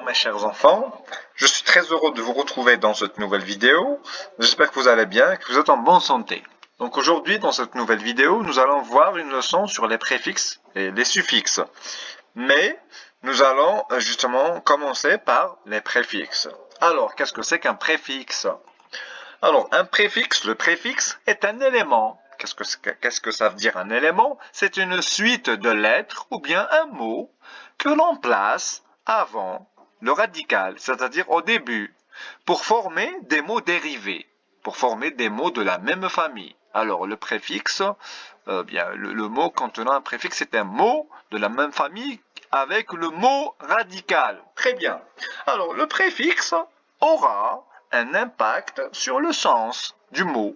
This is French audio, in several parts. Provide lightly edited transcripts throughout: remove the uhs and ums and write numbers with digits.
mes chers enfants, je suis très heureux de vous retrouver dans cette nouvelle vidéo. J'espère que vous allez bien et que vous êtes en bonne santé. Donc aujourd'hui, dans cette nouvelle vidéo, nous allons voir une leçon sur les préfixes et les suffixes. Mais nous allons justement commencer par les préfixes. Alors, qu'est-ce que c'est qu'un préfixe? Alors, un préfixe, le préfixe est un élément. Qu'est-ce que ça veut dire un élément? C'est une suite de lettres ou bien un mot que l'on place avant le radical, c'est-à-dire au début, pour former des mots dérivés, pour former des mots de la même famille. Alors, le préfixe, le mot contenant un préfixe est un mot de la même famille avec le mot radical. Très bien. Alors, le préfixe aura un impact sur le sens du mot.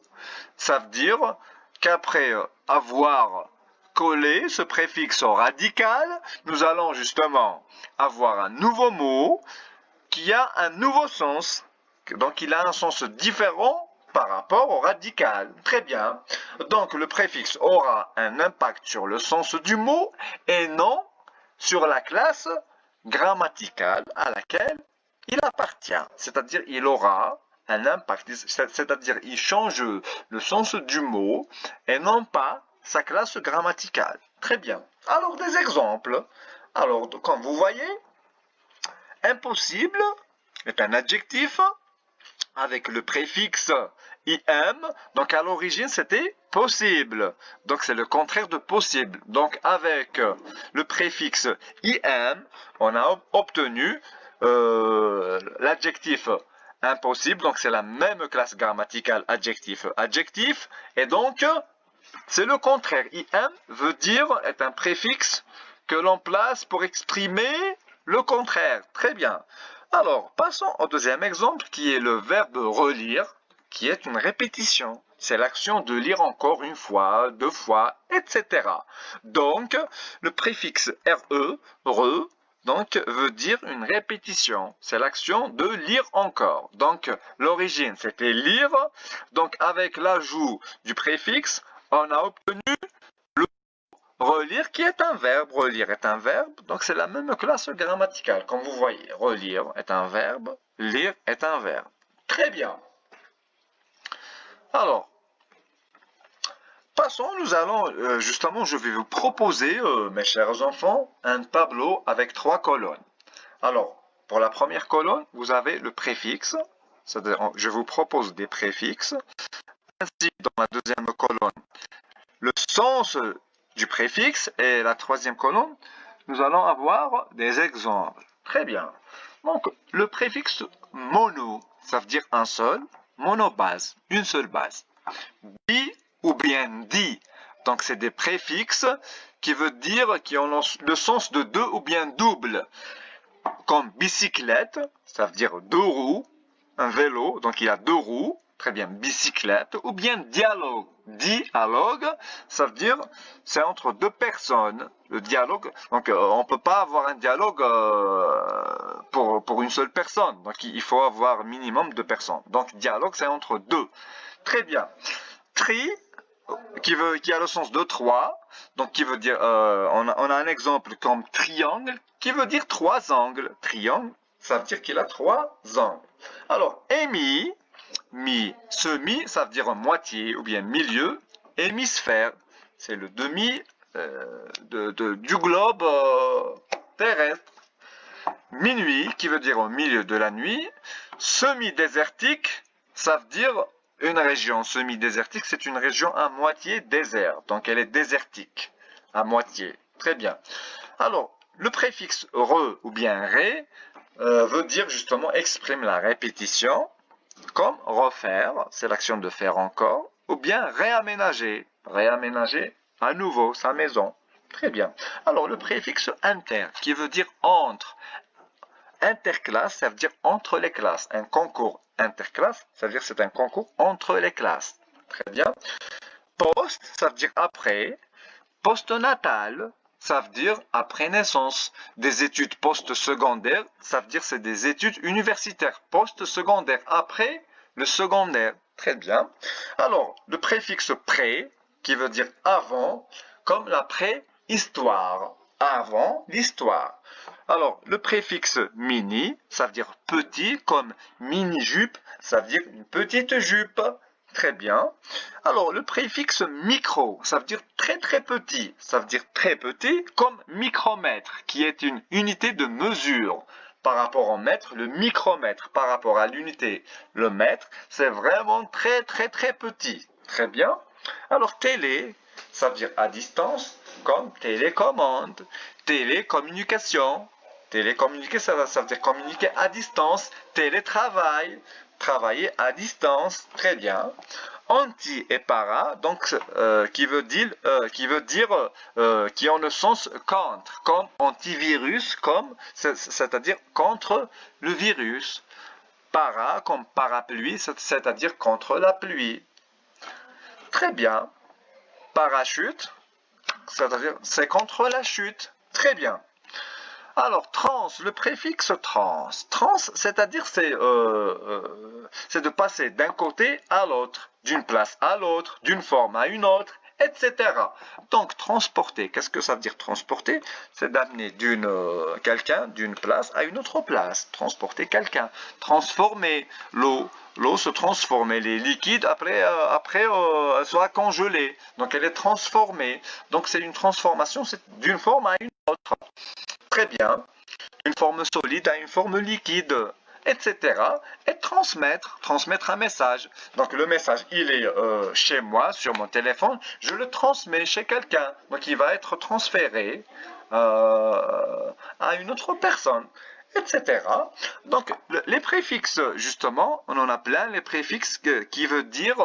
Ça veut dire qu'après avoir collé ce préfixe au radical, nous allons justement avoir un nouveau mot qui a un nouveau sens. Donc il a un sens différent par rapport au radical. Très bien. Donc le préfixe aura un impact sur le sens du mot et non sur la classe grammaticale à laquelle il appartient. C'est-à-dire il aura un impact, c'est-à-dire il change le sens du mot et non pas sa classe grammaticale. Très bien. Alors des exemples. Alors comme vous voyez, impossible est un adjectif avec le préfixe im. Donc à l'origine c'était possible. Donc c'est le contraire de possible. Donc avec le préfixe im, on a obtenu l'adjectif impossible. Donc c'est la même classe grammaticale adjectif. Et donc c'est le contraire. Im veut dire est un préfixe que l'on place pour exprimer le contraire. Très bien. Alors, passons au deuxième exemple qui est le verbe relire, qui est une répétition. C'est l'action de lire encore une fois, deux fois, etc. Donc, le préfixe re, donc, veut dire une répétition. C'est l'action de lire encore. Donc, l'origine, c'était lire. Donc, avec l'ajout du préfixe, on a obtenu le relire qui est un verbe. Relire est un verbe, donc c'est la même classe grammaticale. Comme vous voyez, relire est un verbe, lire est un verbe. Très bien. Alors, passons, nous allons, justement, je vais vous proposer, mes chers enfants, un tableau avec 3 colonnes. Alors, pour la première colonne, vous avez le préfixe, c'est-à-dire, je vous propose des préfixes. Ainsi, dans la deuxième colonne, le sens du préfixe et la troisième colonne, nous allons avoir des exemples. Très bien. Donc, le préfixe mono, ça veut dire un seul, monobase, une seule base. Bi ou bien di, donc c'est des préfixes qui veulent dire qui ont le sens de deux ou bien double. Comme bicyclette, ça veut dire deux roues, un vélo, donc il a deux roues. Très bien, bicyclette, ou bien dialogue. Dialogue, ça veut dire c'est entre deux personnes. Le dialogue, donc on ne peut pas avoir un dialogue pour une seule personne. Donc il faut avoir minimum deux personnes. Donc dialogue, c'est entre deux. Très bien. Tri, qui a le sens de trois, donc qui veut dire, on a un exemple comme triangle, qui veut dire trois angles. Triangle, ça veut dire qu'il a trois angles. Alors, semi, ça veut dire moitié ou bien milieu. Hémisphère, c'est le demi du globe terrestre. Minuit, qui veut dire au milieu de la nuit. Semi-désertique, ça veut dire une région semi-désertique, c'est une région à moitié désert. Donc elle est désertique, à moitié. Très bien. Alors, le préfixe re ou bien ré veut dire justement exprime la répétition, comme refaire, c'est l'action de faire encore, ou bien réaménager à nouveau sa maison. Très bien. Alors le préfixe inter, qui veut dire entre. Interclasse, ça veut dire entre les classes. Un concours interclasse, ça veut dire c'est un concours entre les classes. Très bien. Post, ça veut dire après. Postnatal, ça veut dire après naissance. Des études post-secondaires, ça veut dire c'est des études universitaires. Post-secondaire, après le secondaire. Très bien. Alors, le préfixe pré, qui veut dire avant, comme la préhistoire. Avant l'histoire. Alors, le préfixe mini, ça veut dire petit, comme mini-jupe, ça veut dire une petite jupe. Très bien. Alors, le préfixe micro, ça veut dire très très petit. Ça veut dire très petit, comme micromètre, qui est une unité de mesure. Par rapport au mètre, le micromètre, par rapport à l'unité, le mètre, c'est vraiment très très très petit. Très bien. Alors, télé, ça veut dire à distance, comme télécommande, télécommunication. Télécommuniquer, ça veut dire communiquer à distance, télétravail, travailler à distance, très bien. Anti et para, donc qui ont le sens contre, comme antivirus, comme c'est-à-dire contre le virus. Para comme parapluie, c'est-à-dire contre la pluie. Très bien. Parachute, c'est-à-dire c'est contre la chute. Très bien. Alors, trans, le préfixe trans. Trans, c'est-à-dire c'est de passer d'un côté à l'autre, d'une place à l'autre, d'une forme à une autre, etc. Donc, transporter, qu'est-ce que ça veut dire transporter? C'est d'amener quelqu'un d'une place à une autre place. Transporter quelqu'un. Transformer l'eau. L'eau se transforme, elle est liquide, après elle sera congelée. Donc, elle est transformée. Donc, c'est une transformation d'une forme à une autre. Très bien, une forme solide à une forme liquide, etc. Et transmettre un message. Donc le message, il est chez moi, sur mon téléphone, je le transmets chez quelqu'un. Donc il va être transféré à une autre personne, etc. Donc les préfixes, justement, on en a plein, les préfixes qui veulent dire,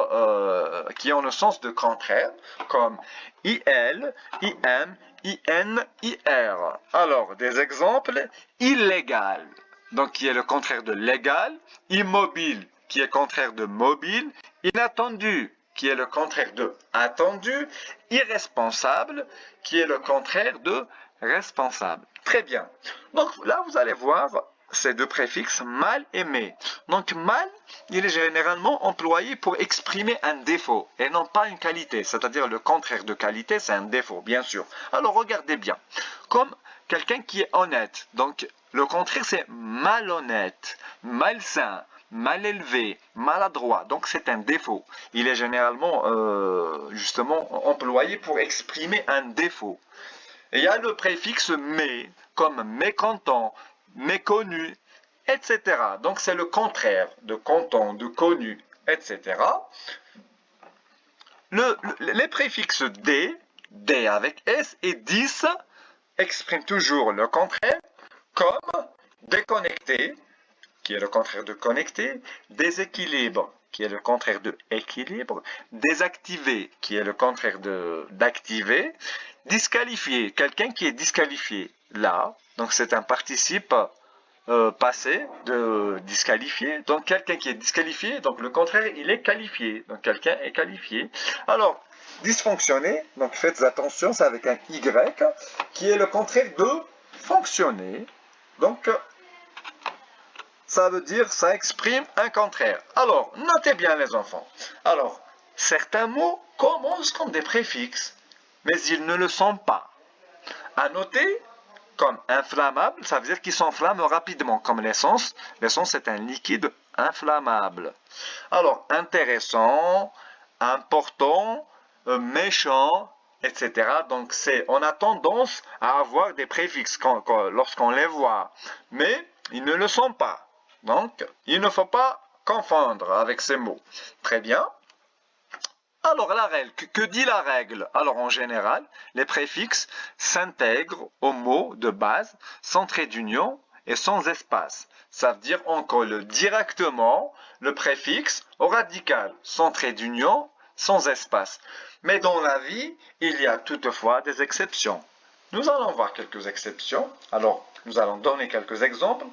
qui ont le sens de contraire, comme IL, IM, IN, IR. Alors, des exemples, illégal, donc qui est le contraire de légal, immobile, qui est le contraire de mobile, inattendu, qui est le contraire de attendu, irresponsable, qui est le contraire de responsable. Très bien. Donc là, vous allez voir ces deux préfixes mal et mais. Donc mal, il est généralement employé pour exprimer un défaut et non pas une qualité. C'est-à-dire le contraire de qualité, c'est un défaut, bien sûr. Alors regardez bien. Comme quelqu'un qui est honnête. Donc le contraire, c'est malhonnête, malsain, mal élevé, maladroit. Donc c'est un défaut. Il est généralement justement employé pour exprimer un défaut. Et il y a le préfixe mais, comme mécontent, méconnu, etc. Donc c'est le contraire de content, de connu, etc. Les préfixes D avec S et 10 expriment toujours le contraire, comme déconnecté, qui est le contraire de connecté, déséquilibre, qui est le contraire de équilibre, désactivé, qui est le contraire d'activer, disqualifié, quelqu'un qui est disqualifié, là, donc c'est un participe passé de disqualifié, donc quelqu'un qui est disqualifié, donc le contraire, il est qualifié, donc quelqu'un est qualifié. Alors, dysfonctionner, donc faites attention, c'est avec un Y, qui est le contraire de fonctionner, donc ça veut dire, ça exprime un contraire. Alors, notez bien les enfants. Alors, certains mots commencent comme des préfixes, mais ils ne le sont pas. À noter, comme inflammable, ça veut dire qu'ils s'enflamment rapidement, comme l'essence. L'essence est un liquide inflammable. Alors, intéressant, important, méchant, etc. Donc, on a tendance à avoir des préfixes lorsqu'on les voit, mais ils ne le sont pas. Donc, il ne faut pas confondre avec ces mots. Très bien. Alors, la règle, que dit la règle? Alors, en général, les préfixes s'intègrent aux mots de base sans trait d'union et sans espace. Ça veut dire on colle directement le préfixe au radical, sans trait d'union, sans espace. Mais dans la vie, il y a toutefois des exceptions. Nous allons voir quelques exceptions. Alors, nous allons donner quelques exemples.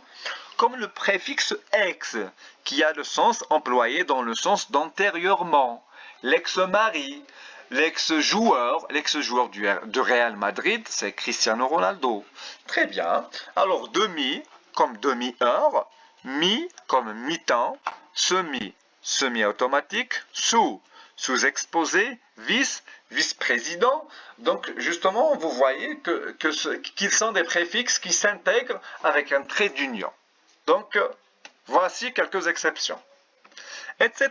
Comme le préfixe ex, qui a le sens employé dans le sens d'antérieurement. L'ex-mari, l'ex-joueur de Real Madrid, c'est Cristiano Ronaldo. Très bien. Alors, demi, comme demi-heure, mi, comme mi-temps, semi-automatique, sous, sous-exposé, vice-président. Donc, justement, vous voyez qu'ils sont des préfixes qui s'intègrent avec un trait d'union. Donc, voici quelques exceptions. Etc.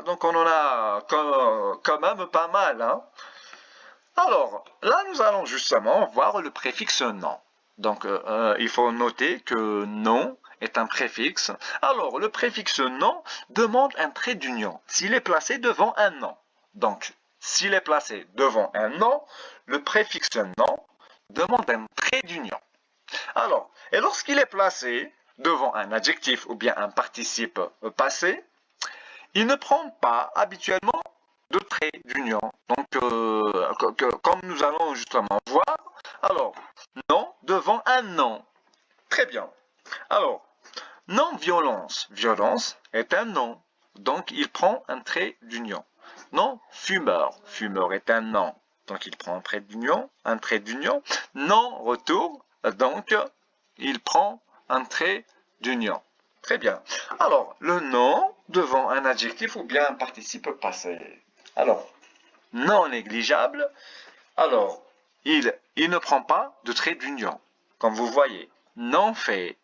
Donc, on en a quand même pas mal. Hein. Alors, là, nous allons justement voir le préfixe non. Donc, il faut noter que non est un préfixe. Alors, le préfixe non demande un trait d'union s'il est placé devant un nom. Donc, s'il est placé devant un nom, le préfixe non demande un trait d'union. Alors, et lorsqu'il est placé devant un adjectif ou bien un participe passé, il ne prend pas habituellement de trait d'union. Donc, comme nous allons justement voir, alors, non devant un nom. Très bien. Alors, non-violence. Violence est un nom. Donc, il prend un trait d'union. Non-fumeur. Fumeur est un nom. Donc, il prend un trait d'union. Non-retour. Donc, il prend un trait d'union. Très bien. Alors, le nom devant un adjectif ou bien un participe passé. Alors, non négligeable. Alors, il ne prend pas de trait d'union. Comme vous voyez, non fait,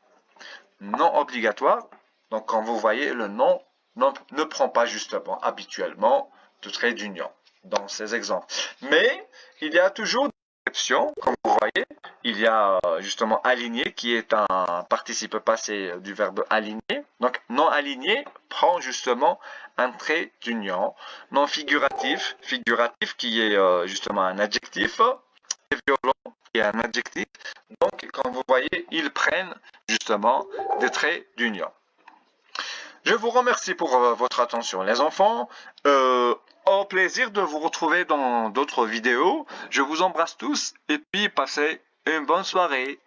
non obligatoire. Donc, comme vous voyez, le non ne prend pas justement habituellement de trait d'union dans ces exemples. Mais, il y a toujours des exceptions. Comme vous voyez, il y a justement aligné qui est un participe passé du verbe aligner. Donc, non aligné prend justement un trait d'union. Non figuratif, qui est justement un adjectif. Et violent qui est un adjectif. Donc, comme vous voyez, ils prennent justement des traits d'union. Je vous remercie pour votre attention, les enfants. Au plaisir de vous retrouver dans d'autres vidéos. Je vous embrasse tous et puis passez une bonne soirée.